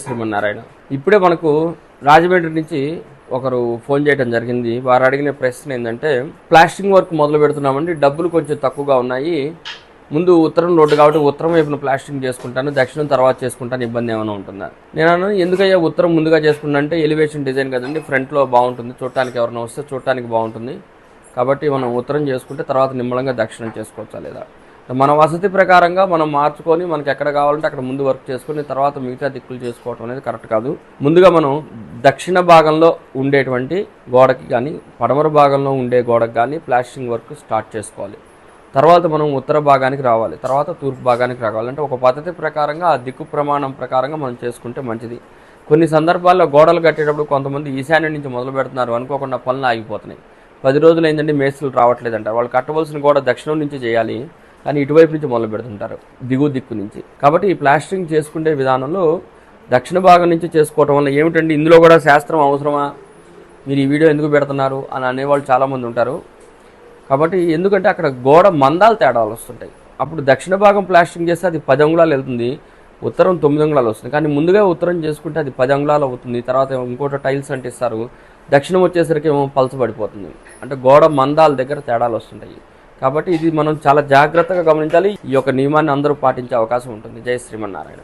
శ్రీమన్నారాయణ. ఇప్పుడే మనకు రాజమండ్రి నుంచి ఒకరు ఫోన్ చేయడం జరిగింది. వారు అడిగిన ప్రశ్న ఏంటంటే, ప్లాస్టింగ్ వర్క్ మొదలు పెడుతున్నామండి, డబ్బులు కొంచెం తక్కువగా ఉన్నాయి, ముందు ఉత్తరం రోడ్డు కాబట్టి ఉత్తరం వైపున ప్లాస్టింగ్ చేసుకుంటాను, దక్షిణం తర్వాత చేసుకుంటాను, ఇబ్బంది ఏమైనా ఉంటుందా? నేను ఎందుకయ్యా ఉత్తరం ముందుగా చేసుకున్నా అంటే, ఎలివేషన్ డిజైన్ కదండి, ఫ్రంట్లో బాగుంటుంది, చూడటానికి ఎవరైనా వస్తే చూడటానికి బాగుంటుంది, కాబట్టి మనం ఉత్తరం చేసుకుంటే తర్వాత నిమ్మలంగా దక్షిణం చేసుకోవచ్చా లేదా? మన వసతి ప్రకారంగా మనం మార్చుకొని మనకి ఎక్కడ కావాలంటే అక్కడ ముందు వర్క్ చేసుకొని తర్వాత మిగతా దిక్కులు చేసుకోవటం అనేది కరెక్ట్ కాదు. ముందుగా మనం దక్షిణ భాగంలో ఉండేటువంటి గోడకి కానీ పడమర భాగంలో ఉండే గోడకి కానీ ప్లాస్టింగ్ వర్క్ స్టార్ట్ చేసుకోవాలి. తర్వాత మనం ఉత్తర భాగానికి రావాలి, తర్వాత తూర్పు భాగానికి రావాలంటే ఒక పద్ధతి ప్రకారంగా ఆ దిక్కు ప్రమాణం ప్రకారంగా మనం చేసుకుంటే మంచిది. కొన్ని సందర్భాల్లో గోడలు కట్టేటప్పుడు కొంతమంది ఈశాన్యం నుంచి మొదలు పెడుతున్నారు, అనుకోకుండా పనులు ఆగిపోతున్నాయి. 10 రోజులు ఏంటంటే మేస్త్రులు రావట్లేదంటారు. వాళ్ళు కట్టవలసిన గోడ దక్షిణం నుంచి చేయాలి, కానీ ఇటువైపు నుంచి మొదలు పెడుతుంటారు, దిగువ దిక్కు నుంచి. కాబట్టి ఈ ప్లాస్టరింగ్ చేసుకునే విధానంలో దక్షిణ భాగం నుంచి చేసుకోవటం వల్ల ఏమిటండి, ఇందులో కూడా శాస్త్రం అవసరమా, మీరు ఈ వీడియో ఎందుకు పెడుతున్నారు అని అనేవాళ్ళు చాలామంది ఉంటారు. కాబట్టి ఎందుకంటే అక్కడ గోడ మందాలు తేడాలు వస్తుంటాయి. అప్పుడు దక్షిణ భాగం ప్లాస్టరింగ్ చేస్తే అది 10 అంగుళాలు వెళ్తుంది, ఉత్తరం 9 అంగుళాలు వస్తుంది. కానీ ముందుగా ఉత్తరం చేసుకుంటే అది 10 అంగుళాలు అవుతుంది. తర్వాత ఇంకోటి టైల్స్ అంటిస్తారు, దక్షిణం వచ్చేసరికి ఏమో పలచబడిపోతుంది. అంటే గోడ మందాల దగ్గర తేడాలు వస్తుంటాయి. కాబట్టి ఇది మనం చాలా జాగ్రత్తగా గమనించాలి. ఈ యొక్క నియమాన్ని అందరూ పాటించే అవకాశం ఉంటుంది. జై శ్రీమన్నారాయణ.